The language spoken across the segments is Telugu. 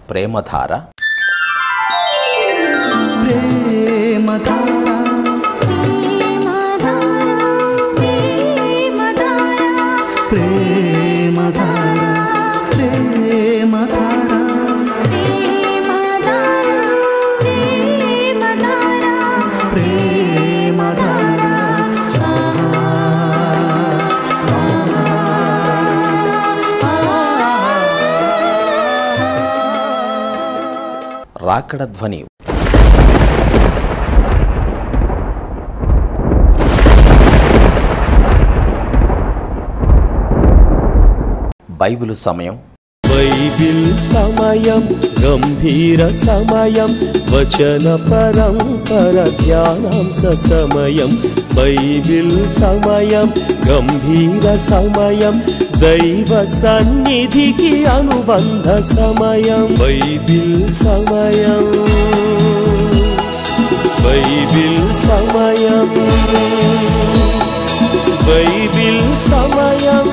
ప్రేమధార. రాకడ ధ్వని. బైబిలు సమయం. బైబిల్ సమయం, గంభీర సమయం, వచన పరంపర ధ్యానాంశ సమయం. బైబిల్ సమయం, గంభీర సమయం, దైవ సన్నిధికి అనుబంధ సమయం. బైబిల్ సమయం, బైబిల్ సమయం, బైబిల్ సమయం,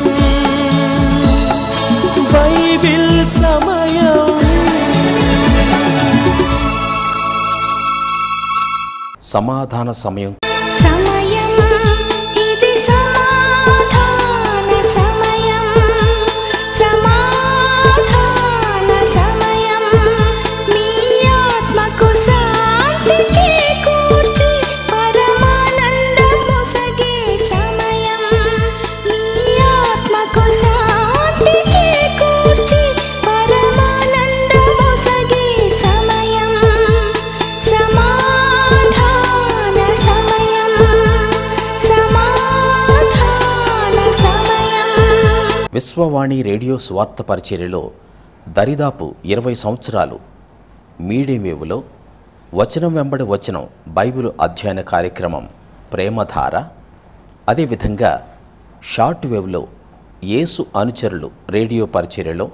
బైబిల్ సమయం. సమాధాన సమయం. విశ్వవాణి రేడియో స్వార్థ పరిచర్యలో దరిదాపు 20 సంవత్సరాలు మీడియం వేవ్లో వచనం వెంబడి వచనం బైబిలు అధ్యయన కార్యక్రమం ప్రేమధార, అదేవిధంగా షార్ట్ వేవ్లో యేసు అనుచరులు రేడియో పరిచర్యలో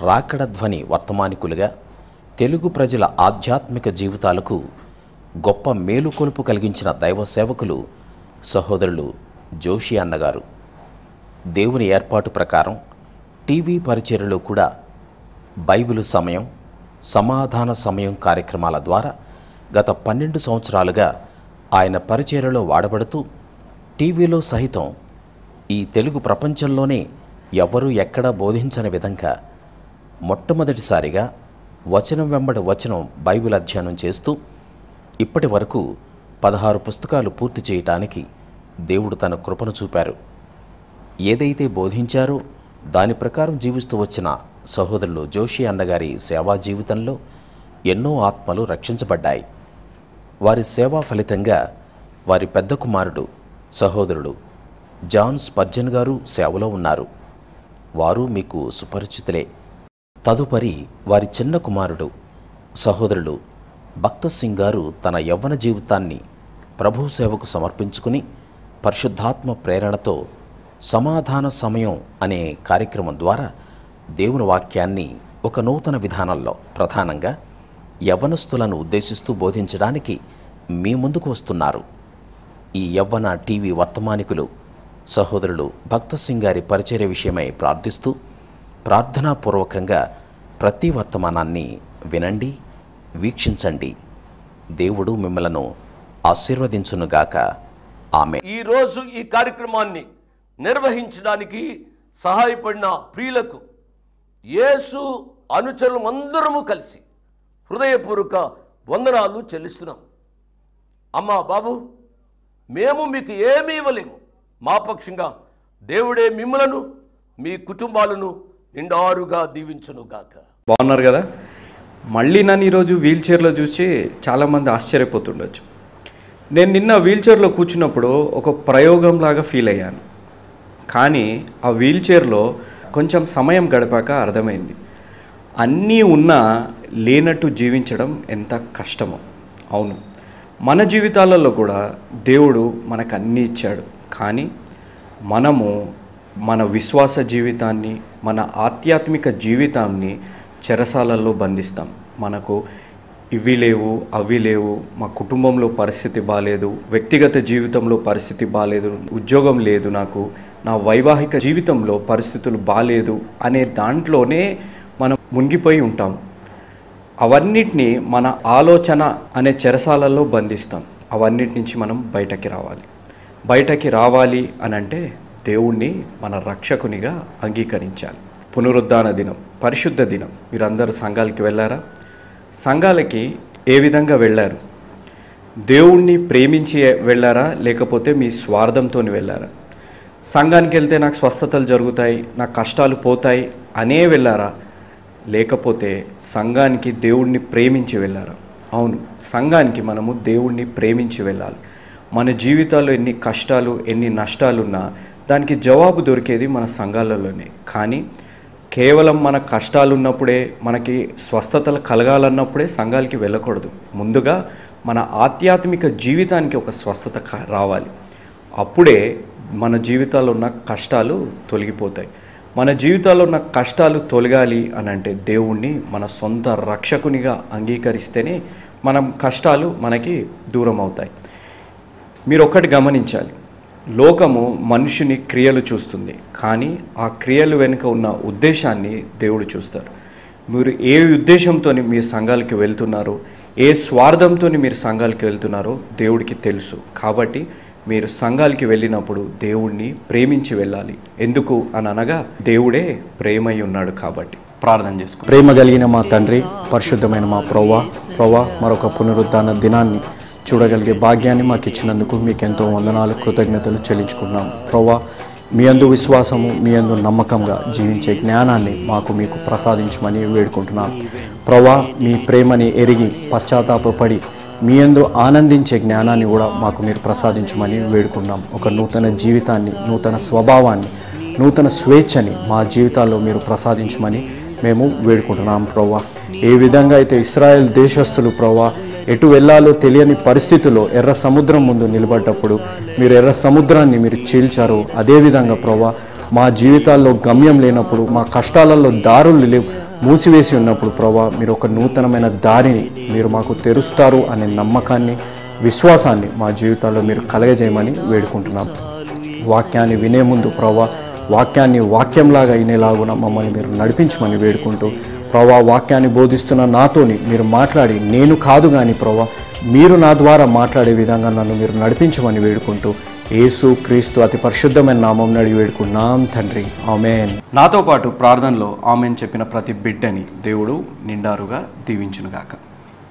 రాకడ ధ్వని వర్తమానికులుగా తెలుగు ప్రజల ఆధ్యాత్మిక జీవితాలకు గొప్ప మేలుకొలుపు కలిగించిన దైవ సేవకులు సహోదరులు జోషి అన్నగారు. దేవుని ఏర్పాటు ప్రకారం టీవీ పరిచర్యలో కూడా బైబిలు సమయం, సమాధాన సమయం కార్యక్రమాల ద్వారా గత 12 సంవత్సరాలుగా ఆయన పరిచర్యలో వాడబడుతూ టీవీలో సహితం ఈ తెలుగు ప్రపంచంలోనే ఎవరూ ఎక్కడా బోధించని విధంగా మొట్టమొదటిసారిగా వచనం వెంబడి వచనం బైబిల్ అధ్యయనం చేస్తూ ఇప్పటి వరకు 16 పుస్తకాలు పూర్తి చేయటానికి దేవుడు తన కృపను చూపారు. ఏదైతే బోధించారో దాని ప్రకారం జీవిస్తూ వచ్చిన సహోదరులు జోషి అన్నగారి సేవా జీవితంలో ఎన్నో ఆత్మలు రక్షించబడ్డాయి. వారి సేవా ఫలితంగా వారి పెద్ద కుమారుడు సహోదరుడు జాన్ స్పర్జన్ గారు సేవలో ఉన్నారు. వారు మీకు సుపరిచితులే. తదుపరి వారి చిన్న కుమారుడు సహోదరుడు భక్త సింగ్ గారు తన యవ్వన జీవితాన్ని ప్రభు సేవకు సమర్పించుకుని పరిశుద్ధాత్మ ప్రేరణతో సమాధాన సమయం అనే కార్యక్రమం ద్వారా దేవుని వాక్యాన్ని ఒక నూతన విధానంలో ప్రధానంగా యవ్వనస్తులను ఉద్దేశిస్తూ బోధించడానికి మీ ముందుకు వస్తున్నారు. ఈ యవ్వన టీవీ వర్తమానికులు సహోదరులు భక్త సింగ్ గారి పరిచర్య విషయమై ప్రార్థిస్తూ ప్రార్థనాపూర్వకంగా ప్రతి వర్తమానాన్ని వినండి, వీక్షించండి. దేవుడు మిమ్మలను ఆశీర్వదించునుగాక. ఆమె. ఈరోజు ఈ కార్యక్రమాన్ని నిర్వహించడానికి సహాయపడిన ప్రియులకు యేసు అనుచరులు అందరము కలిసి హృదయపూర్వక వందనాలు చెల్లిస్తున్నాం. అమ్మా బాబు, మేము మీకు ఏమీ ఇవ్వలేము. మా పక్షంగా దేవుడే మిమ్మలను మీ కుటుంబాలను నిండారుగా దీవించునుగాక. బాగున్నారు కదా? మళ్ళీ నన్ను ఈరోజు వీల్ చైర్లో చూసి చాలామంది ఆశ్చర్యపోతుండొచ్చు. నేను నిన్న వీల్ చైర్లో కూర్చున్నప్పుడు ఒక ప్రయోగంలాగా ఫీల్ అయ్యాను. కానీ ఆ వీల్ చైర్లో కొంచెం సమయం గడిపాక అర్థమైంది, అన్నీ ఉన్నా లేనట్టు జీవించడం ఎంత కష్టమో. అవును, మన జీవితాలలో కూడా దేవుడు మనకు అన్నీ ఇచ్చాడు. కానీ మనము మన విశ్వాస జీవితాన్ని, మన ఆధ్యాత్మిక జీవితాన్ని చెరసాలల్లో బంధిస్తాం. మనకు ఇవి లేవు, అవి లేవు, మా కుటుంబంలో పరిస్థితి బాగాలేదు, వ్యక్తిగత జీవితంలో పరిస్థితి బాగాలేదు, ఉద్యోగం లేదు, నాకు నా వైవాహిక జీవితంలో పరిస్థితులు బాగాలేదు అనే దాంట్లోనే మనం మునిగిపోయి ఉంటాం. అవన్నిటినీ మన ఆలోచన అనే చెరసాలలో బంధిస్తాం. అవన్నిటి నుంచి మనం బయటకి రావాలి అని అంటే దేవుణ్ణి మన రక్షకునిగా అంగీకరించాలి. పునరుద్ధాన దినం, పరిశుద్ధ దినం. మీరందరూ సంఘాలకి వెళ్ళారా? సంఘాలకి ఏ విధంగా వెళ్ళారు? దేవుణ్ణి ప్రేమించి వెళ్ళారా, లేకపోతే మీ స్వార్థంతో వెళ్ళారా? సంఘానికి వెళ్తే నాకు స్వస్థతలు జరుగుతాయి, నాకు కష్టాలు పోతాయి అనే వెళ్ళారా, లేకపోతే సంఘానికి దేవుణ్ణి ప్రేమించి వెళ్ళారా? అవును, సంఘానికి మనము దేవుణ్ణి ప్రేమించి వెళ్ళాలి. మన జీవితాల్లో ఎన్ని కష్టాలు, ఎన్ని నష్టాలున్నా దానికి జవాబు దొరికేది మన సంఘాలలోనే. కానీ కేవలం మన కష్టాలు ఉన్నప్పుడే, మనకి స్వస్థతలు కలగాలన్నప్పుడే సంఘాలకి వెళ్ళకూడదు. ముందుగా మన ఆధ్యాత్మిక జీవితానికి ఒక స్వస్థత రావాలి. అప్పుడే మన జీవితాల్లో ఉన్న కష్టాలు తొలగిపోతాయి. మన జీవితాల్లో ఉన్న కష్టాలు తొలగాలి అని అంటే దేవుణ్ణి మన సొంత రక్షకునిగా అంగీకరిస్తేనే మనం కష్టాలు మనకి దూరం అవుతాయి. మీరు ఒక్కటి గమనించాలి, లోకము మనుషుని క్రియలు చూస్తుంది, కానీ ఆ క్రియలు వెనుక ఉన్న ఉద్దేశాన్ని దేవుడు చూస్తారు. మీరు ఏ ఉద్దేశంతో మీరు సంఘాలకి వెళ్తున్నారో, ఏ స్వార్థంతో మీరు సంఘాలకి వెళ్తున్నారో దేవుడికి తెలుసు. కాబట్టి మీరు సంఘాలకి వెళ్ళినప్పుడు దేవుణ్ణి ప్రేమించి వెళ్ళాలి. ఎందుకు అని అనగా దేవుడే ప్రేమై ఉన్నాడు కాబట్టి. ప్రార్థన చేసుకో. ప్రేమ కలిగిన మా తండ్రి, పరిశుద్ధమైన మా ప్రవ్వా మరొక పునరుద్ధాన దినాన్ని చూడగలిగే భాగ్యాన్ని మాకు ఇచ్చినందుకు మీకు ఎంతో వందనాలు, కృతజ్ఞతలు చెల్లించుకున్నాం. ప్రవ్వా, మీ యందు విశ్వాసము, మీ యందు నమ్మకంగా జీవించే జ్ఞానాన్ని మీకు ప్రసాదించమని వేడుకుంటున్నాం. ప్రవ్వా, మీ ప్రేమని ఎరిగి పశ్చాత్తాపపడి మీ యందు ఆనందించే జ్ఞానాన్ని కూడా మాకు మీరు ప్రసాదించమని వేడుకున్నాం. ఒక నూతన జీవితాన్ని, నూతన స్వభావాన్ని, నూతన స్వేచ్ఛని మా జీవితాల్లో మీరు ప్రసాదించమని మేము వేడుకుంటున్నాం. ప్రవ్వా, ఏ విధంగా అయితే ఇశ్రాయేల్ దేశస్థులు ప్రవ్వా ఎటు వెళ్ళాలో తెలియని పరిస్థితుల్లో ఎర్ర సముద్రం ముందు నిలబడ్డప్పుడు మీరు ఎర్ర సముద్రాన్ని మీరు చీల్చారు, అదేవిధంగా ప్రవ్వా మా జీవితాల్లో గమ్యం లేనప్పుడు, మా కష్టాలలో దారులు మూసివేసి ఉన్నప్పుడు ప్రవ్వా మీరు ఒక నూతనమైన దారిని మీరు మాకు తెరుస్తారు అనే నమ్మకాన్ని, విశ్వాసాన్ని మా జీవితాల్లో మీరు కలగజేయమని వేడుకుంటున్నాం. వాక్యాన్ని వినే ముందు ప్రవ్వా వాక్యాన్ని వాక్యంలాగా వినేలాగున మమ్మల్ని మీరు నడిపించమని వేడుకుంటూ, ప్రవ్వా వాక్యాన్ని బోధిస్తున్న నాతోని మీరు మాట్లాడి, నేను కాదు కానీ ప్రవ్వా మీరు నా ద్వారా మాట్లాడే విధంగా నన్ను మీరు నడిపించమని వేడుకుంటూ యేసు క్రీస్తు అతి పరిశుద్ధమైన నామం అడిగి వేడుకున్నాం తండ్రి, ఆమేన్. నాతో పాటు ప్రార్థనలో ఆమేన్ చెప్పిన ప్రతి బిడ్డని దేవుడు నిండారుగా దీవించునుగాక.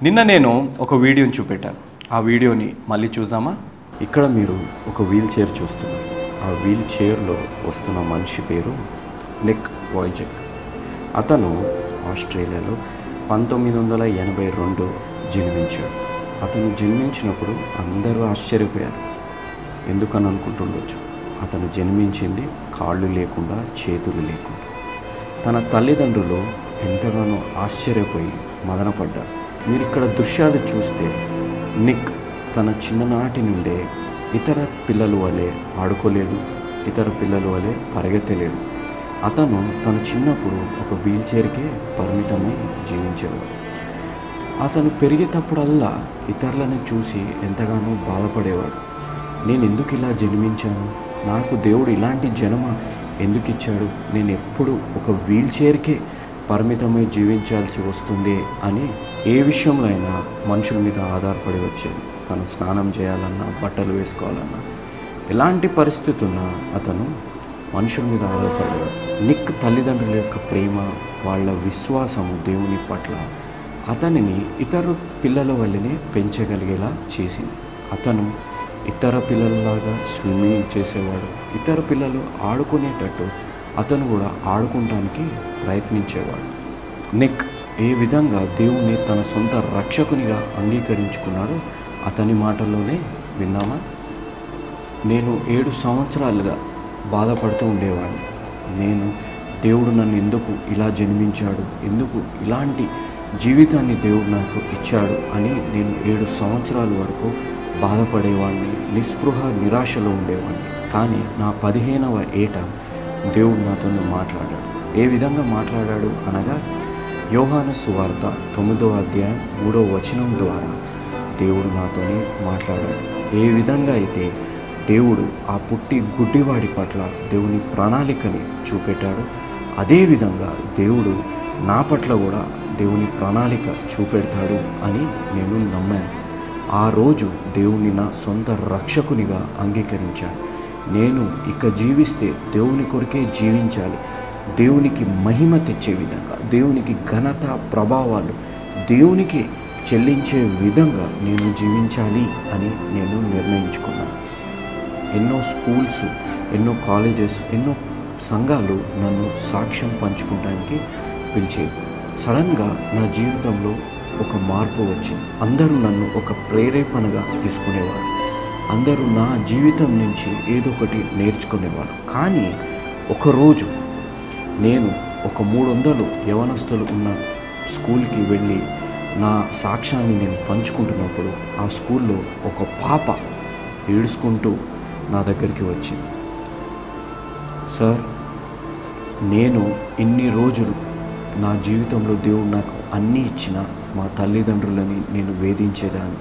నిన్న నేను ఒక వీడియోని చూపెట్టాను. ఆ వీడియోని మళ్ళీ చూద్దామా? ఇక్కడ మీరు ఒక వీల్ చైర్ చూస్తున్నారు. ఆ వీల్ చైర్లో వస్తున్న మనిషి పేరు నిక్ వాయిజెక్. అతను ఆస్ట్రేలియాలో 1982 జన్మించాడు. అతను జన్మించినప్పుడు అందరూ ఆశ్చర్యపోయారు. ఎందుకని అనుకుంటుండొచ్చు. అతను జన్మించింది కాళ్ళు లేకుండా, చేతులు లేకుండా. తన తల్లిదండ్రులు ఎంతగానో ఆశ్చర్యపోయి మదనపడ్డారు. మీరు ఇక్కడ దృశ్యాలు చూస్తే నిక్ తన చిన్ననాటి నుండే ఇతర పిల్లల వలె ఆడుకోలేడు, ఇతర పిల్లల వలె పరిగెత్తలేడు. అతను తన చిన్నప్పుడు ఒక వీల్ చైర్కే పరిమితమై జీవించేవాడు. అతను పెరిగేటప్పుడల్లా ఇతరులను చూసి ఎంతగానో బాధపడేవాడు. నేను ఎందుకు ఇలా జన్మించాను, నాకు దేవుడు ఇలాంటి జన్మ ఎందుకు ఇచ్చాడు, నేను ఎప్పుడు ఒక వీల్ చైర్కే పరిమితమై జీవించాల్సి వస్తుంది అని ఏ విషయంలో అయినా మనుషుల మీద ఆధారపడి వచ్చేది. తను స్నానం చేయాలన్నా, బట్టలు వేసుకోవాలన్నా, ఎలాంటి పరిస్థితి ఉన్నా అతను మనుషుల మీద ఆధారపడేవాడు. నిక్ తల్లిదండ్రుల యొక్క ప్రేమ, వాళ్ళ విశ్వాసము దేవుని పట్ల అతనిని ఇతర పిల్లల వల్లనే పెంచగలిగేలా చేసింది. అతను ఇతర పిల్లలలాగా స్విమ్మింగ్ చేసేవాడు. ఇతర పిల్లలు ఆడుకునేటట్టు అతను కూడా ఆడుకోవడానికి ప్రయత్నించేవాడు. నిక్ ఏ విధంగా దేవుణ్ణి తన సొంత రక్షకునిగా అంగీకరించుకున్నాడో అతని మాటల్లోనే విన్నామా? నేను 7 సంవత్సరాలుగా బాధపడుతూ ఉండేవాడిని. నేను దేవుడు నన్ను ఎందుకు ఇలా జన్మించాడు, ఎందుకు ఇలాంటి జీవితాన్ని దేవుడు నాకు ఇచ్చాడు అని నేను 7 సంవత్సరాల వరకు బాధపడేవాడిని, నిస్పృహ నిరాశలో ఉండేవాడిని. కానీ నా 15వ ఏట దేవుడు నాతో మాట్లాడాడు. ఏ విధంగా మాట్లాడాడు అనగా, యోహాను సువార్త 9వ అధ్యాయం 3వ వచనం ద్వారా దేవుడు నాతోని మాట్లాడాడు. ఏ విధంగా అయితే దేవుడు ఆ పుట్టి గుడ్డివాడి పట్ల దేవుని ప్రణాళికని చూపెట్టాడు, అదేవిధంగా దేవుడు నా పట్ల కూడా దేవుని ప్రణాళిక చూపెడతాడు అని నేను నమ్మాను. ఆ రోజు దేవుని నా సొంత రక్షకునిగా అంగీకరించాను. నేను ఇక జీవిస్తే దేవుని కొరకే జీవించాలి, దేవునికి మహిమ తెచ్చే విధంగా, దేవునికి ఘనత ప్రభావాలు దేవునికి చెల్లించే విధంగా నేను జీవించాలి అని నేను నిర్ణయించుకున్నాను. ఎన్నో స్కూల్స్, ఎన్నో కాలేజెస్, ఎన్నో సంఘాలు నన్ను సాక్ష్యం పంచుకోవడానికి పిలిచేవి. సడన్గా నా జీవితంలో ఒక మార్పు వచ్చింది. అందరూ నన్ను ఒక ప్రేరేపణగా తీసుకునేవారు. అందరూ నా జీవితం నుంచి ఏదో ఒకటి నేర్చుకునేవారు. కానీ ఒకరోజు నేను ఒక 300 యవనస్తులు ఉన్న స్కూల్కి వెళ్ళి నా సాక్ష్యాన్ని నేను పంచుకుంటున్నప్పుడు ఆ స్కూల్లో ఒక పాప ఏడుచుకుంటూ నా దగ్గరికి వచ్చింది. సార్, నేను ఇన్ని రోజులు నా జీవితంలో దేవుడు నాకు అన్నీ ఇచ్చిన మా తల్లిదండ్రులని నేను వేధించేదాన్ని.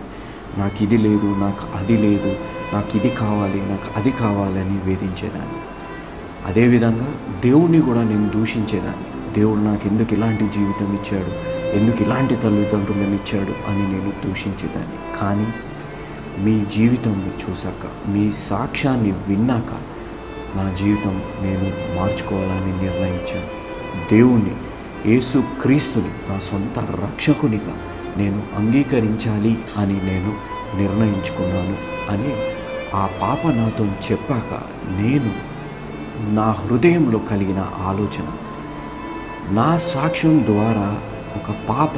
నాకు ఇది లేదు, నాకు అది లేదు, నాకు ఇది కావాలి, నాకు అది కావాలని వేధించేదాన్ని. అదేవిధంగా దేవుణ్ణి కూడా నేను దూషించేదాన్ని. దేవుడు నాకు ఎందుకు ఇలాంటి జీవితం ఇచ్చాడు, ఎందుకు ఇలాంటి తల్లిదండ్రులను ఇచ్చాడు అని నేను దూషించేదాన్ని. కానీ మీ జీవితాన్ని చూశాక, మీ సాక్ష్యాన్ని విన్నాక నా జీవితం నేను మార్చుకోవాలని నిర్ణయించాను. దేవుణ్ణి, యేసు క్రీస్తుని నా సొంత రక్షకునిగా నేను అంగీకరించాలి అని నేను నిర్ణయించుకున్నాను అని ఆ పాప నాతో చెప్పాక నేను నా హృదయంలో కలిగిన ఆలోచన, నా సాక్ష్యం ద్వారా ఒక పాప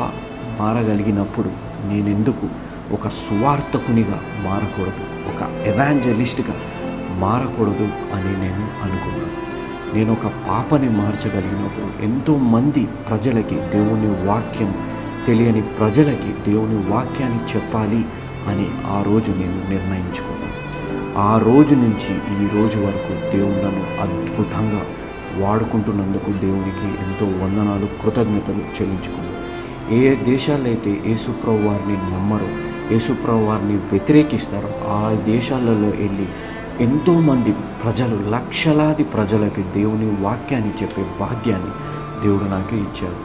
మారగలిగినప్పుడు నేనెందుకు ఒక సువార్తకునిగా మారకూడదు, ఒక ఎవాంజలిస్ట్గా మారకూడదు అని నేను అనుకున్నాను. నేను ఒక పాపని మార్చగలిగినప్పుడు ఎంతోమంది ప్రజలకి దేవుని వాక్యం తెలియని ప్రజలకి దేవుని వాక్యాన్ని చెప్పాలి అని ఆ రోజు నేను నిర్ణయించుకున్నాను. ఆ రోజు నుంచి ఈ రోజు వరకు దేవుడు నన్ను అద్భుతంగా వాడుకుంటున్నందుకు దేవునికి ఎంతో వందనాలు, కృతజ్ఞతలు చెల్లించుకున్నాను. ఏ దేశాల్లో అయితే యేసుప్రభు వారిని నమ్మరో, యేసుప్రభు వారిని వ్యతిరేకిస్తారో ఆ దేశాలలో వెళ్ళి ఎంతోమంది ప్రజలు, లక్షలాది ప్రజలకి దేవుని వాక్యాన్ని చెప్పే భాగ్యాన్ని దేవుడు నాకు ఇచ్చాడు.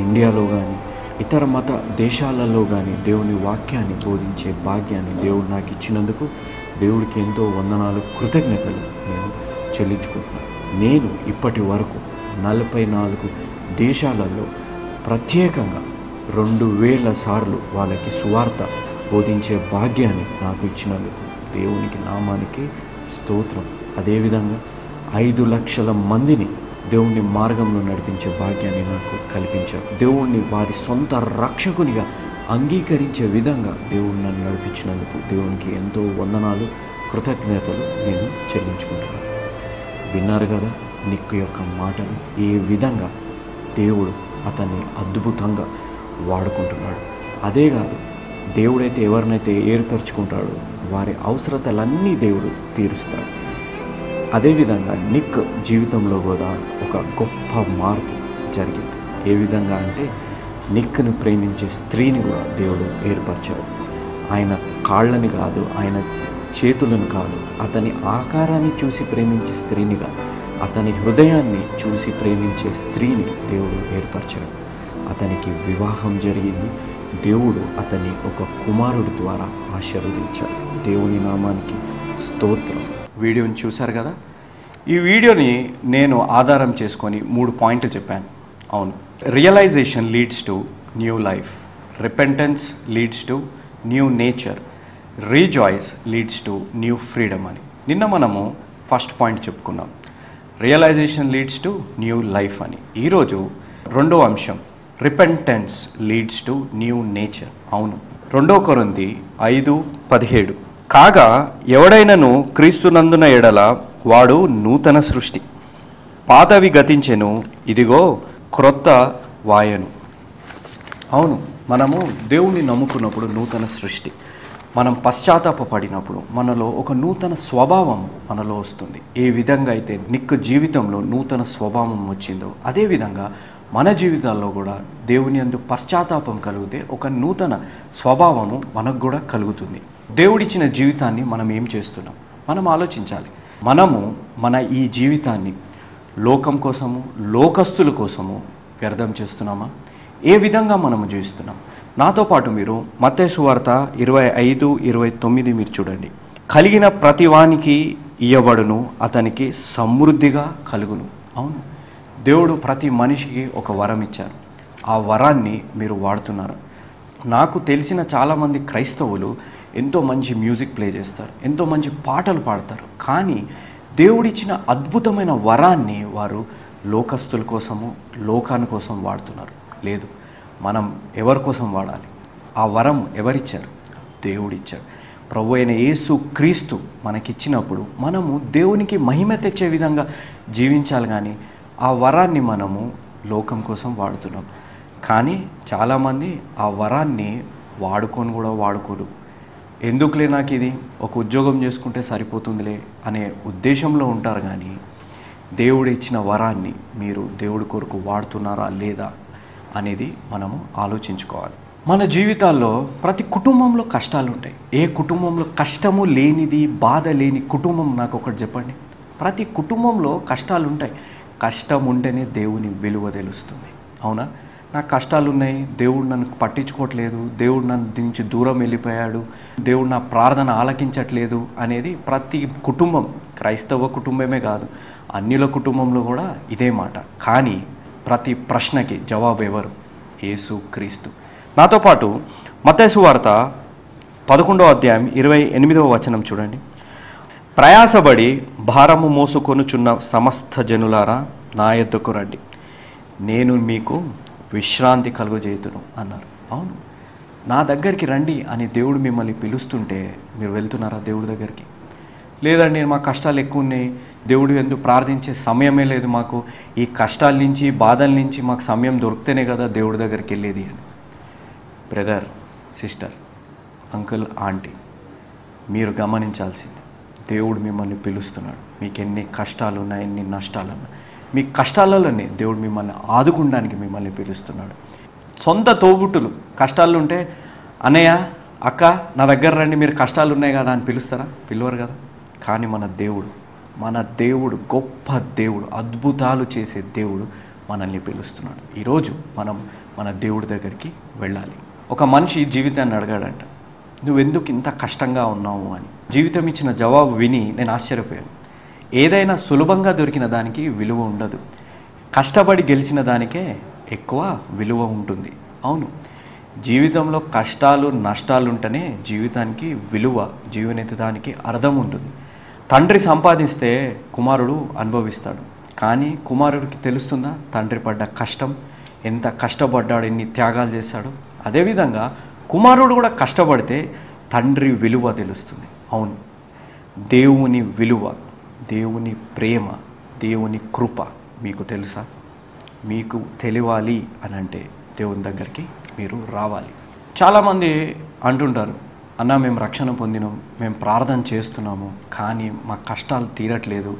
ఇండియాలో కానీ ఇతర మత దేశాలలో కానీ దేవుని వాక్యాన్ని బోధించే భాగ్యాన్ని దేవుడు నాకు ఇచ్చినందుకు దేవుడికి ఎంతో వందనాలు, కృతజ్ఞతలు నేను చెల్లించుకుంటున్నాను. నేను ఇప్పటి వరకు 44 దేశాలలో ప్రత్యేకంగా 2000 సార్లు వాళ్ళకి సువార్త బోధించే భాగ్యాన్ని నాకు ఇచ్చినందుకు దేవునికి నామానికి స్తోత్రం. అదేవిధంగా 5 లక్షల మందిని దేవుని మార్గంలో నడిపించే భాగ్యాన్ని నాకు కల్పించారు. దేవుణ్ణి వారి సొంత రక్షకునిగా అంగీకరించే విధంగా దేవుడు నన్ను నడిపించినందుకు దేవునికి ఎంతో వందనాలు, కృతజ్ఞతలు నేను చెల్లించుకుంటున్నాను. విన్నారు కదా నిక్ యొక్క మాటలు, ఏ విధంగా దేవుడు అతన్ని అద్భుతంగా వాడుకుంటున్నాడు. అదే కాదు, దేవుడైతే ఎవరినైతే ఏర్పరచుకుంటాడో వారి అవసరతలన్నీ దేవుడు తీరుస్తాడు. అదేవిధంగా నిక్ జీవితంలో కూడా ఒక గొప్ప మార్పు జరిగింది. ఏ విధంగా అంటే నిక్ను ప్రేమించే స్త్రీని కూడా దేవుడు ఏర్పరిచాడు. ఆయన కాళ్ళని కాదు, ఆయన చేతులను కాదు, అతని ఆకారాన్ని చూసి ప్రేమించే స్త్రీని కాదు, అతని హృదయాన్ని చూసి ప్రేమించే స్త్రీని దేవుడు ఏర్పరిచాడు. అతనికి వివాహం జరిగింది. దేవుడు అతన్ని ఒక కుమారుడి ద్వారా ఆశీర్వదించాడు. దేవుని నామానికి స్తోత్రం. వీడియోని చూశారు కదా. ఈ వీడియోని నేను ఆధారం చేసుకొని 3 పాయింట్లు చెప్పాను. అవును, realization leads to new life, repentance leads to new nature, rejoice leads to new freedom అని. నిన్న మనము ఫస్ట్ పాయింట్ చెప్పుకున్నాం, realization leads to new life అని. ఈరోజు రెండో అంశం, repentance leads to new nature. అవును, 2 కొరింథీ 5:17 కాగా ఎవడైనను క్రీస్తునందున ఎడల వాడు నూతన సృష్టి, పాతవి గతించెను, ఇదిగో క్రొత్త వాయను. అవును, మనము దేవుణ్ణి నమ్ముకున్నప్పుడు నూతన సృష్టి, మనం పశ్చాత్తాపడినప్పుడు మనలో ఒక నూతన స్వభావం మనలో వస్తుంది. ఏ విధంగా అయితే నిక్ జీవితంలో నూతన స్వభావం వచ్చిందో అదేవిధంగా మన జీవితాల్లో కూడా దేవుని యందు పశ్చాత్తాపం కలిగితే ఒక నూతన స్వభావము మనకు కూడా కలుగుతుంది. దేవుడిచ్చిన జీవితాన్ని మనం ఏం చేస్తున్నాం మనం ఆలోచించాలి. మనము మన ఈ జీవితాన్ని లోకం కోసము, లోకస్తుల కోసము వ్యర్థం చేస్తున్నామా? ఏ విధంగా మనము జీవిస్తున్నాం? నాతో పాటు మీరు మత్తయి సువార్త 25:29 మీరు చూడండి. కలిగిన ప్రతివానికి ఇయ్యబడును, అతనికి సమృద్ధిగా కలుగును. అవును, దేవుడు ప్రతి మనిషికి ఒక వరం ఇచ్చారు. ఆ వరాన్ని మీరు వాడుతున్నారు. నాకు తెలిసిన చాలామంది క్రైస్తవులు ఎంతో మంచి మ్యూజిక్ ప్లే చేస్తారు, ఎంతో మంచి పాటలు పాడతారు. కానీ దేవుడిచ్చిన అద్భుతమైన వరాన్ని వారు లోకస్తుల కోసము, లోకాని కోసం వాడుతున్నారు. లేదు, మనం ఎవరి కోసం వాడాలి? ఆ వరం ఎవరిచ్చారు? దేవుడిచ్చారు. ప్రభు అయిన యేసు క్రీస్తు మనకిచ్చినప్పుడు మనము దేవునికి మహిమ తెచ్చే విధంగా జీవించాలి. కానీ ఆ వరాన్ని మనము లోకం కోసం వాడుతున్నాం. కానీ చాలామంది ఆ వరాన్ని వాడుకొని కూడా వాడుకోరు. ఎందుకులే, నాకు ఇది ఒక ఉద్యోగం చేసుకుంటే సరిపోతుందిలే అనే ఉద్దేశంలో ఉంటారు. కానీ దేవుడు ఇచ్చిన వరాన్ని మీరు దేవుడి కొరకు వాడుతున్నారా లేదా అనేది మనము ఆలోచించుకోవాలి. మన జీవితాల్లో ప్రతి కుటుంబంలో కష్టాలు ఉంటాయి. ఏ కుటుంబంలో కష్టము లేనిది, బాధ లేని కుటుంబం నాకు ఒకటి చెప్పండి. ప్రతి కుటుంబంలో కష్టాలు ఉంటాయి. కష్టం ఉంటేనే దేవుని విలువ తెలుస్తుంది. అవునా? నాకు కష్టాలు ఉన్నాయి, దేవుడు నన్ను పట్టించుకోవట్లేదు, దేవుడు నన్ను నుంచి దూరం వెళ్ళిపోయాడు, దేవుడు నా ప్రార్థన ఆలకించట్లేదు అనేది ప్రతి కుటుంబం, క్రైస్తవ కుటుంబమే కాదు అన్యుల కుటుంబంలో కూడా ఇదే మాట. కానీ ప్రతి ప్రశ్నకి జవాబు ఎవరు? యేసు క్రీస్తు. నాతో పాటు మత్తయి సువార్త 11:28 చూడండి. ప్రయాసపడి భారము మోసుకొనుచున్న సమస్త జనులారా నా యొద్దకు రండి, నేను మీకు విశ్రాంతి కలుగజేయుదును అన్నారు. అవును, నా దగ్గరికి రండి అని దేవుడు మిమ్మల్ని పిలుస్తుంటే మీరు వెళ్తున్నారా దేవుడి దగ్గరికి? లేదండి, మా కష్టాలు ఎక్కువ ఉన్నాయి, దేవుడు ఎందుకు ప్రార్థించే సమయమే లేదు మాకు, ఈ కష్టాల నుంచి బాధల నుంచి మాకు సమయం దొరికితేనే కదా దేవుడి దగ్గరికి వెళ్ళేది అని. బ్రదర్, సిస్టర్, అంకుల్, ఆంటీ, మీరు గమనించాల్సింది దేవుడు మిమ్మల్ని పిలుస్తున్నాడు. మీకు ఎన్ని కష్టాలు ఉన్నాయి, ఎన్ని నష్టాలు ఉన్నాయి, మీ కష్టాలలోనే దేవుడు మిమ్మల్ని ఆదుకోవడానికి మిమ్మల్ని పిలుస్తున్నాడు. సొంత తోబుట్టులు కష్టాలు ఉంటే అన్నయ్య, అక్క, నా దగ్గర రండి, మీరు కష్టాలు ఉన్నాయి కదా అని పిలుస్తారా? పిలవరు కదా. కానీ మన దేవుడు గొప్ప దేవుడు, అద్భుతాలు చేసే దేవుడు మనల్ని పిలుస్తున్నాడు. ఈరోజు మనం మన దేవుడి దగ్గరికి వెళ్ళాలి. ఒక మనిషి జీవితాన్ని అడగాడంట, నువ్వెందుకు ఇంత కష్టంగా ఉన్నావు అని. జీవితం ఇచ్చిన జవాబు విని నేను ఆశ్చర్యపోయాను. ఏదైనా సులభంగా దొరికిన దానికి విలువ ఉండదు, కష్టపడి గెలిచిన దానికే ఎక్కువ విలువ ఉంటుంది. అవును, జీవితంలో కష్టాలు నష్టాలు ఉంటేనే జీవితానికి విలువ, జీవనెత్తడానికి అర్థం ఉంటుంది. తండ్రి సంపాదిస్తే కుమారుడు అనుభవిస్తాడు. కానీ కుమారుడికి తెలుస్తుందా తండ్రి పడ్డ కష్టం, ఎంత కష్టపడ్డాడు, ఎన్ని త్యాగాలు చేశాడు? అదేవిధంగా కుమారుడు కూడా కష్టపడితే తండ్రి విలువ తెలుస్తుంది. అవును, దేవుని విలువ, దేవుని ప్రేమ, దేవుని కృప మీకు తెలుసా? మీకు తెలియాలి అని అంటే దేవుని దగ్గరికి మీరు రావాలి. చాలామంది అంటుంటారు, అన్న మేము రక్షణ పొందినాం, మేము ప్రార్థన చేస్తున్నాము, కానీ మా కష్టాలు తీరట్లేదు,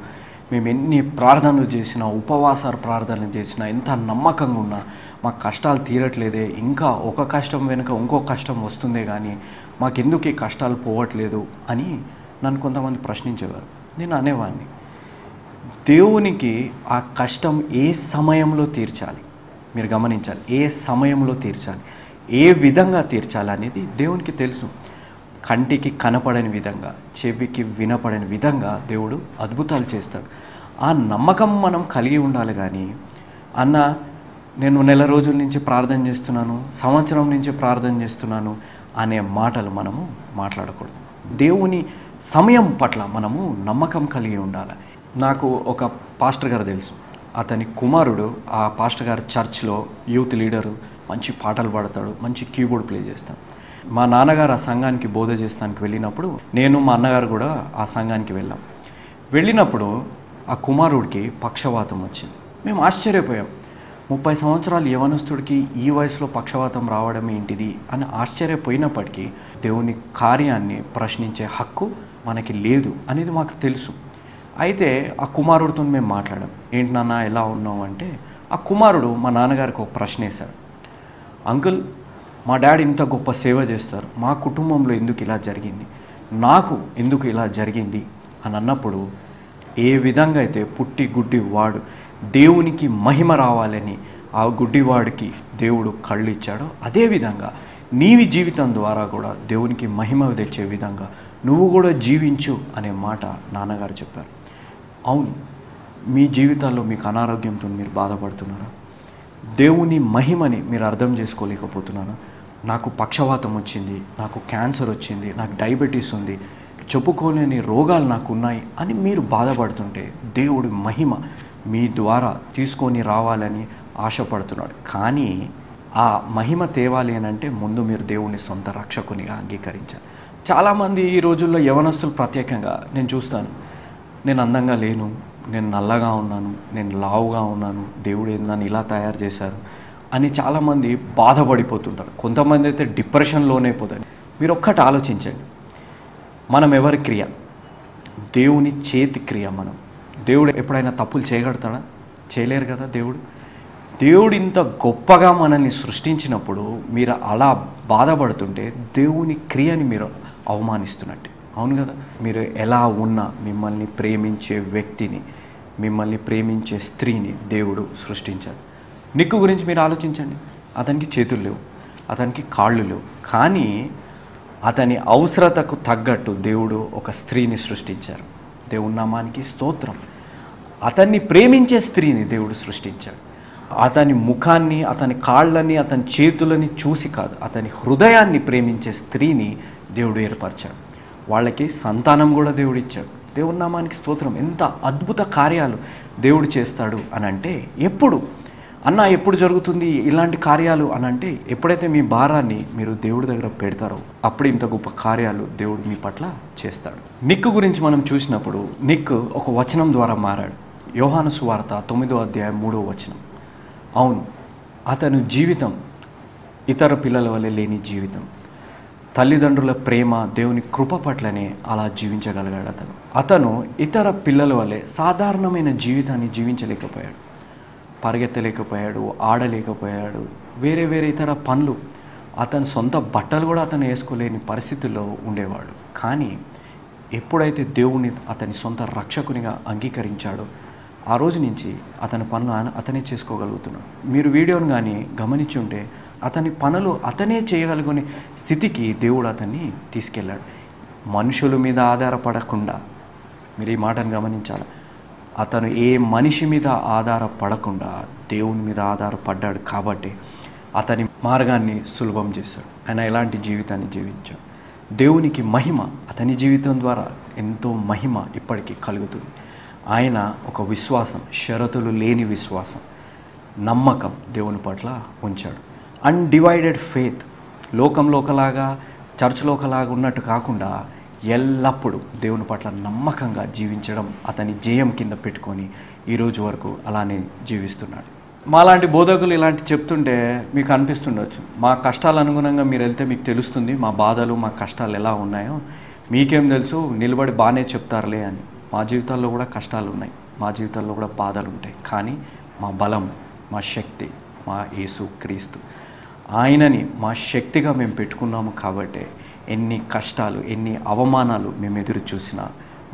మేము ఎన్ని ప్రార్థనలు చేసినా, ఉపవాసాలు ప్రార్థనలు చేసినా, ఎంత నమ్మకంగా ఉన్నా మా కష్టాలు తీరట్లేదే, ఇంకా ఒక కష్టం వెనుక ఇంకో కష్టం వస్తుందే కానీ మాకెందుకు ఈ కష్టాలు పోవట్లేదు అని నన్ను కొంతమంది ప్రశ్నించేవారు. నేను అనేవాడిని, దేవునికి ఆ కష్టం ఏ సమయంలో తీర్చాలి మీరు గమనించాలి. ఏ సమయంలో తీర్చాలి, ఏ విధంగా తీర్చాలి అనేది దేవునికి తెలుసు. కంటికి కనపడని విధంగా, చెవికి వినపడని విధంగా దేవుడు అద్భుతాలు చేస్తాడు. ఆ నమ్మకం మనం కలిగి ఉండాలి. కానీ అన్న నేను నెల రోజుల నుంచి ప్రార్థన చేస్తున్నాను, సంవత్సరం నుంచి ప్రార్థన చేస్తున్నాను అనే మాటలు మనము మాట్లాడకూడదు. దేవుని సమయం పట్ల మనము నమ్మకం కలిగి ఉండాలి. నాకు ఒక పాస్టర్ గారు తెలుసు, అతని కుమారుడు ఆ పాస్టర్ గారు చర్చ్లో యూత్ లీడరు, మంచి పాటలు పాడతాడు, మంచి కీబోర్డ్ ప్లే చేస్తాడు. మా నాన్నగారు ఆ సంఘానికి బోధ చేస్తానికి వెళ్ళినప్పుడు నేను మా అన్నగారు కూడా ఆ సంఘానికి వెళ్ళాం. వెళ్ళినప్పుడు ఆ కుమారుడికి పక్షవాతం వచ్చింది. మేము ఆశ్చర్యపోయాం. 30 సంవత్సరాలు యవనస్తుడికి ఈ వయసులో పక్షవాతం రావడం ఏంటిది అని ఆశ్చర్యపోయినప్పటికీ దేవుని కార్యాన్ని ప్రశ్నించే హక్కు మనకి లేదు అనేది మాకు తెలుసు. అయితే ఆ కుమారుడితో మేము మాట్లాడాం. ఏంటి నాన్న ఎలా ఉన్నావు అంటే, ఆ కుమారుడు మా నాన్నగారికి ఒక ప్రశ్న వేశాడు. అంకుల్, మా డాడీ ఇంత గొప్ప సేవ చేస్తారు, మా కుటుంబంలో ఎందుకు ఇలా జరిగింది, నాకు ఎందుకు ఇలా జరిగింది అని అన్నప్పుడు, ఏ విధంగా అయితే పుట్టి గుడ్డి వాడు దేవునికి మహిమ రావాలని ఆ గుడ్డివాడికి దేవుడు కళ్ళు ఇచ్చాడో అదేవిధంగా నీవి జీవితం ద్వారా కూడా దేవునికి మహిమ తెచ్చే విధంగా నువ్వు కూడా జీవించు అనే మాట నాన్నగారు చెప్పారు. అవును, మీ జీవితాల్లో మీకు అనారోగ్యంతో మీరు బాధపడుతున్నారా? దేవుని మహిమని మీరు అర్థం చేసుకోలేకపోతున్నారా? నాకు పక్షవాతం వచ్చింది, నాకు క్యాన్సర్ వచ్చింది, నాకు డయాబెటీస్ ఉంది, చెప్పుకోలేని రోగాలు నాకు ఉన్నాయి అని మీరు బాధపడుతుంటే దేవుడి మహిమ మీ ద్వారా తీసుకొని రావాలని ఆశపడుతున్నాడు. కానీ ఆ మహిమ తేవాలి అని అంటే ముందు మీరు దేవుని సొంత రక్షకునిగా అంగీకరించాలి. చాలామంది ఈ రోజుల్లో యవనస్తులు ప్రత్యేకంగా నేను చూస్తాను, నేను అందంగా లేను, నేను నల్లగా ఉన్నాను, నేను లావుగా ఉన్నాను, దేవుడు నన్ను ఇలా తయారు చేశారు అని చాలామంది బాధపడిపోతుంటారు. కొంతమంది అయితే డిప్రెషన్లోనే పోతారు. మీరు ఒక్కటి ఆలోచించండి, మనం ఎవరి క్రియ? దేవుని చేతి క్రియ. దేవుడు ఎప్పుడైనా తప్పులు చేయగలుగుతాడా? చేయలేరు కదా. దేవుడు ఇంత గొప్పగా మనల్ని సృష్టించినప్పుడు మీరు అలా బాధపడుతుంటే దేవుని క్రియని మీరు అవమానిస్తున్నట్టే. అవును కదా. మీరు ఎలా ఉన్నా మిమ్మల్ని ప్రేమించే వ్యక్తిని, మిమ్మల్ని ప్రేమించే స్త్రీని దేవుడు సృష్టించాడు. నిక్కు గురించి మీరు ఆలోచించండి. అతనికి చేతులు లేవు, అతనికి కాళ్ళు లేవు, కానీ అతని అవసరతకు తగ్గట్టు దేవుడు ఒక స్త్రీని సృష్టించారు. దేవుని నామానికి స్తోత్రం. అతన్ని ప్రేమించే స్త్రీని దేవుడు సృష్టించాడు. అతని ముఖాన్ని, అతని కాళ్ళని, అతని చేతులని చూసి కాదు, అతని హృదయాన్ని ప్రేమించే స్త్రీని దేవుడు ఏర్పరిచాడు. వాళ్ళకి సంతానం కూడా దేవుడు ఇచ్చాడు. దేవుని నామానికి స్తోత్రం. ఎంత అద్భుత కార్యాలు దేవుడు చేస్తాడు అని అంటే, ఎప్పుడు జరుగుతుంది ఇలాంటి కార్యాలు అని అంటే, ఎప్పుడైతే మీ భారాన్ని మీరు దేవుడి దగ్గర పెడతారో అప్పుడు ఇంత గొప్ప కార్యాలు దేవుడు మీ పట్ల చేస్తాడు. నిక్కు గురించి మనం చూసినప్పుడు నిక్కు ఒక వచనం ద్వారా మారాడు. యోహాను సువార్త 9వ అధ్యాయం 3వ వచనం. అవును, అతను జీవితం ఇతర పిల్లల వలె లేని జీవితం, తల్లిదండ్రుల ప్రేమ, దేవుని కృప పట్లనే అలా జీవించగలిగాడు. అతను ఇతర పిల్లల వలె సాధారణమైన జీవితాన్ని జీవించలేకపోయాడు. పరిగెత్తలేకపోయాడు, ఆడలేకపోయాడు, వేరే ఇతర పనులు, అతని సొంత బట్టలు కూడా అతను వేసుకోలేని పరిస్థితుల్లో ఉండేవాడు. కానీ ఎప్పుడైతే దేవుని అతని సొంత రక్షకునిగా అంగీకరించాడో ఆ రోజు నుంచి అతని పనులు అతనే చేసుకోగలుగుతున్నాడు. మీరు వీడియోను కానీ గమనించి ఉంటే అతని పనులు అతనే చేయగలుగునే స్థితికి దేవుడు అతన్ని తీసుకెళ్ళాడు. మనుషుల మీద ఆధారపడకుండా, మీరు ఈ మాటను గమనించాలి, అతను ఏ మనిషి మీద ఆధారపడకుండా దేవుని మీద ఆధారపడ్డాడు. కాబట్టి అతని మార్గాన్ని సులభం చేశాడు. ఆయన ఎలాంటి జీవితాన్ని జీవించాడు. దేవునికి మహిమ అతని జీవితం ద్వారా ఎంతో మహిమ ఇప్పటికీ కలుగుతుంది. ఆయన ఒక విశ్వాసం, షరతులు లేని విశ్వాసం, నమ్మకం దేవుని పట్ల ఉంచాడు. అన్డివైడెడ్ ఫెయిత్, లోకంలో ఒకలాగా చర్చ్లో ఒకలాగా ఉన్నట్టు కాకుండా ఎల్లప్పుడూ దేవుని పట్ల నమ్మకంగా జీవించడం అతని జయం కింద పెట్టుకొని ఈరోజు వరకు అలానే జీవిస్తున్నాడు. మాలాంటి బోధకులు ఇలాంటి చెప్తుంటే మీకు అనిపిస్తుండొచ్చు, మా కష్టాలు అనుగుణంగా మీరు వెళ్తే మీకు తెలుస్తుంది మా బాధలు, మా కష్టాలు ఎలా ఉన్నాయో, మీకేం తెలుసు, నిలబడి బాగానే చెప్తారులే అని. మా జీవితాల్లో కూడా కష్టాలు ఉన్నాయి, మా జీవితాల్లో కూడా బాధలు ఉంటాయి. కానీ మా బలం, మా శక్తి మా యేసు క్రీస్తు. ఆయనని మా శక్తిగా మేము పెట్టుకున్నాము. కాబట్టి ఎన్ని కష్టాలు, ఎన్ని అవమానాలు మేము ఎదురు చూసినా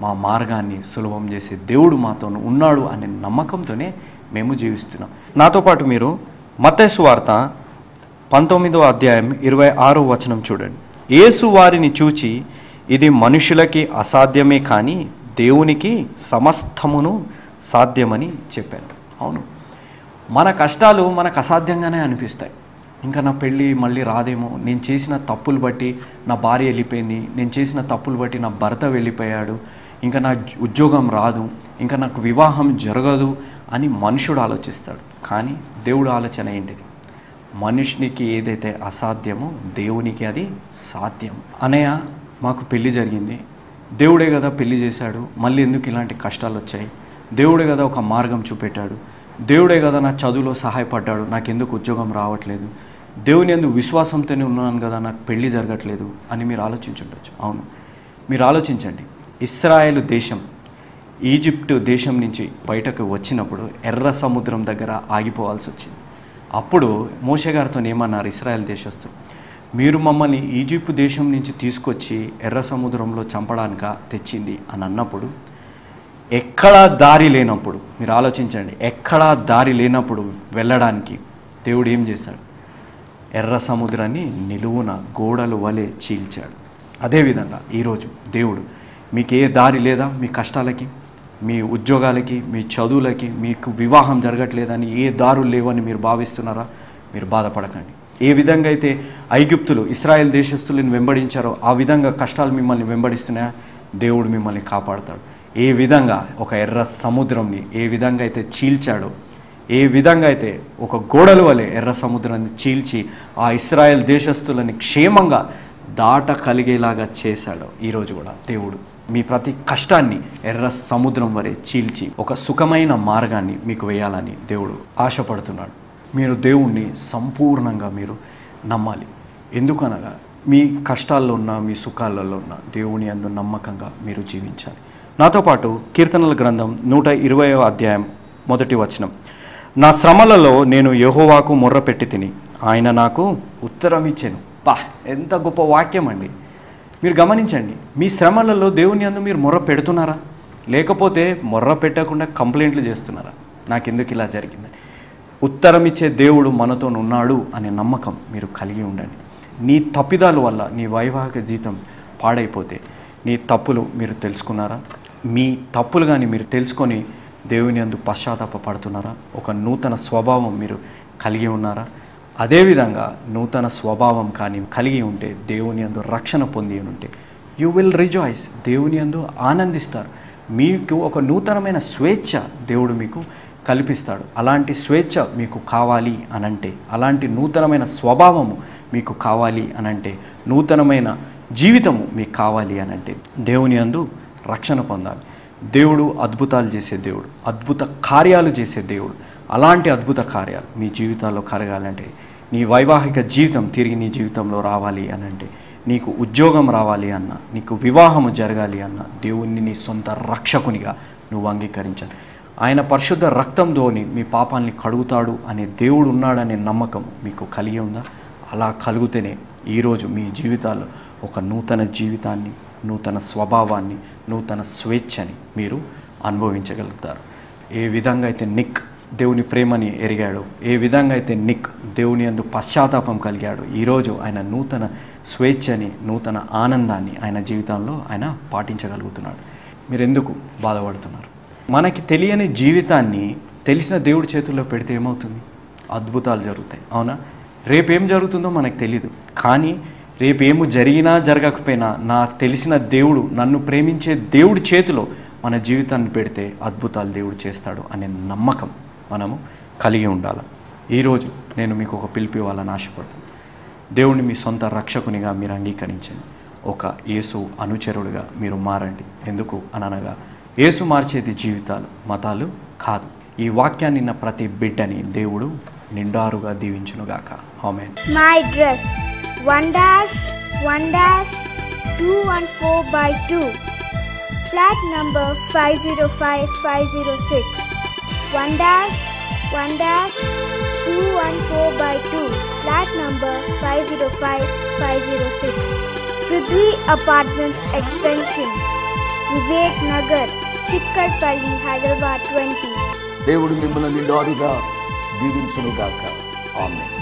మా మార్గాన్ని సులభం చేసే దేవుడు మాతో ఉన్నాడు అనే నమ్మకంతోనే మేము జీవిస్తున్నాం. నాతో పాటు మీరు మత్తయి సువార్త 19వ అధ్యాయం 26వ వచనం చూడండి. యేసు వారిని చూచి, ఇది మనుషులకి అసాధ్యమే కానీ దేవునికి సమస్తమును సాధ్యమని చెప్పాను. అవును, మన కష్టాలు మనకు అసాధ్యంగానే అనిపిస్తాయి. ఇంకా నా పెళ్ళి మళ్ళీ రాదేమో, నేను చేసిన తప్పులు బట్టి నా భార్య వెళ్ళిపోయింది, నేను చేసిన తప్పులు బట్టి నా భర్త వెళ్ళిపోయాడు, ఇంకా నా ఉద్యోగం రాదు, ఇంకా నాకు వివాహం జరగదు అని మనుషుడు ఆలోచిస్తాడు. కానీ దేవుడు ఆలోచన ఏంటిది? మనుషునికి ఏదైతే అసాధ్యమో దేవునికి అది సాధ్యం. అనయ్య, మాకు పెళ్ళి జరిగింది, దేవుడే కదా పెళ్లి చేశాడు, మళ్ళీ ఎందుకు ఇలాంటి కష్టాలు వచ్చాయి? దేవుడే కదా ఒక మార్గం చూపెట్టాడు, దేవుడే కదా నా చదువులో సహాయపడ్డాడు, నాకెందుకు ఉద్యోగం రావట్లేదు, దేవుని ఎందుకు విశ్వాసంతోనే ఉన్నాను కదా నాకు పెళ్ళి జరగట్లేదు అని మీరు ఆలోచించుండొచ్చు. అవును, మీరు ఆలోచించండి. ఇశ్రాయేలు దేశం ఈజిప్టు దేశం నుంచి బయటకు వచ్చినప్పుడు ఎర్ర సముద్రం దగ్గర ఆగిపోవాల్సి వచ్చింది. అప్పుడు మోషే గారితో ఏమన్నారు ఇశ్రాయేల్ దేశస్తులు, మీరు మమ్మల్ని ఈజిప్టు దేశం నుంచి తీసుకొచ్చి ఎర్ర సముద్రంలో చంపడానిక తెచ్చింది అని అన్నప్పుడు, ఎక్కడా దారి లేనప్పుడు, మీరు ఆలోచించండి, ఎక్కడా దారి లేనప్పుడు వెళ్ళడానికి దేవుడు ఏం చేశాడు? ఎర్ర సముద్రాన్ని నిలువున గోడలు వలె చీల్చాడు. అదేవిధంగా ఈరోజు దేవుడు మీకు ఏ దారి లేదా, మీ కష్టాలకి, మీ ఉద్యోగాలకి, మీ చదువులకి, మీకు వివాహం జరగట్లేదని, ఏ దారులు లేవని మీరు భావిస్తున్నారా? మీరు బాధపడకండి. ఏ విధంగా అయితే ఐగుప్తులు ఇశ్రాయేల్ దేశస్తులను వెంబడించారో ఆ విధంగా కష్టాలు మిమ్మల్ని వెంబడిస్తున్నాయా? దేవుడు మిమ్మల్ని కాపాడుతాడు. ఏ విధంగా ఒక ఎర్ర సముద్రంని ఏ విధంగా అయితే చీల్చాడో, ఏ విధంగా అయితే ఒక గోడల వలె ఎర్ర సముద్రాన్ని చీల్చి ఆ ఇశ్రాయేల్ దేశస్తులని క్షేమంగా దాటగలిగేలాగా చేశాడో, ఈరోజు కూడా దేవుడు మీ ప్రతి కష్టాన్ని ఎర్ర సముద్రం వలె చీల్చి ఒక సుఖమైన మార్గాన్ని మీకు వేయాలని దేవుడు ఆశపడుతున్నాడు. మీరు దేవుణ్ణి సంపూర్ణంగా మీరు నమ్మాలి. ఎందుకనగా మీ కష్టాల్లో ఉన్న, మీ సుఖాలలో ఉన్న దేవుని యందు నమ్మకంగా మీరు జీవించాలి. నాతో పాటు కీర్తనల గ్రంథం 120వ అధ్యాయం 1వ వచనం. నా శ్రమలలో నేను యెహోవాకు మొర్రపెట్టి తిని ఆయన నాకు ఉత్తరం ఇచ్చాను. ఎంత గొప్ప వాక్యం అండి. మీరు గమనించండి, మీ శ్రమలలో దేవుని యందు మీరు మొర్ర పెడుతున్నారా? లేకపోతే మొర్ర పెట్టకుండా కంప్లైంట్లు చేస్తున్నారా? నాకెందుకు ఇలా జరిగిందని? ఉత్తరం ఇచ్చే దేవుడు మనతో ఉన్నాడు అనే నమ్మకం మీరు కలిగి ఉండండి. నీ తప్పిదాల వల్ల నీ వైవాహిక జీవితం పాడైపోతే నీ తప్పులు మీరు తెలుసుకున్నారా? మీ తప్పులు కానీ మీరు తెలుసుకొని దేవుని యందు పశ్చాత్తాప పడుతున్నారా? ఒక నూతన స్వభావం మీరు కలిగి ఉన్నారా? అదేవిధంగా నూతన స్వభావం కానీ కలిగి ఉంటే, దేవుని యందు రక్షణ పొంది ఉంటే, యూ విల్ రిజాయిస్, దేవుని యందు ఆనందిస్తారు. మీకు ఒక నూతనమైన స్వేచ్ఛ దేవుడు మీకు కల్పిస్తాడు. అలాంటి స్వేచ్ఛ మీకు కావాలి అనంటే, అలాంటి నూతనమైన స్వభావము మీకు కావాలి అనంటే, నూతనమైన జీవితము మీకు కావాలి అనంటే దేవుని యందు రక్షణ పొందాలి. దేవుడు అద్భుతాలు చేసే దేవుడు, అద్భుత కార్యాలు చేసే దేవుడు. అలాంటి అద్భుత కార్యాలు మీ జీవితాల్లో కలగాలంటే, నీ వైవాహిక జీవితం తిరిగి నీ జీవితంలో రావాలి అనంటే, నీకు ఉద్యోగం రావాలి అన్నా, నీకు వివాహము జరగాలి అన్నా, దేవుణ్ణి నీ సొంత రక్షకునిగా నువ్వు అంగీకరించాలి. ఆయన పరిశుద్ధ రక్తంతోని మీ పాపాలని కడుగుతాడు అనే దేవుడు ఉన్నాడనే నమ్మకం మీకు కలిగి ఉందా? అలా కలిగితేనే ఈరోజు మీ జీవితాల్లో ఒక నూతన జీవితాన్ని, నూతన స్వభావాన్ని, నూతన స్వేచ్ఛని మీరు అనుభవించగలుగుతారు. ఏ విధంగా అయితే నిక్ దేవుని ప్రేమని ఎరిగాడు, ఏ విధంగా అయితే నిక్ దేవుని యందు పశ్చాత్తాపం కలిగాడు, ఈరోజు ఆయన నూతన స్వేచ్ఛని, నూతన ఆనందాన్ని ఆయన జీవితంలో ఆయన పాటించగలుగుతున్నాడు. మీరు ఎందుకు బాధపడుతున్నారు? మనకి తెలియని జీవితాన్ని తెలిసిన దేవుడి చేతుల్లో పెడితే ఏమవుతుంది? అద్భుతాలు జరుగుతాయి, అవునా? రేపేం జరుగుతుందో మనకు తెలీదు, కానీ రేపేమో జరిగినా జరగకపోయినా నా తెలిసిన దేవుడు, నన్ను ప్రేమించే దేవుడి చేతిలో మన జీవితాన్ని పెడితే అద్భుతాలు దేవుడు చేస్తాడు అనే నమ్మకం మనము కలిగి ఉండాలి. ఈరోజు నేను మీకు ఒక పిలుపు ఇవ్వాలని ఆశపడుతున్నాను. దేవుడిని మీ సొంత రక్షకునిగా మీరు అంగీకరించండి. ఒక యేసు అనుచరుడిగా మీరు మారండి. ఎందుకు అనగా యేసు మార్చేది జీవితాలు, మతాలు కాదు. ఈ వాక్యాన్ని నిన్న ప్రతి బిడ్డని దేవుడు నిండారుగా దీవించునుగాక. ఆమేన్. My address 1-1-214/2, flat number 505506. 1-1-214/2, flat number 505506. Prithvi Apartments Extension, Vivek Nagar, Chikkarpalli, Hyderabad 20. దేవుడు మిమ్మల్ని నిండారుగా దీవించునుగాక. ఆమేన్.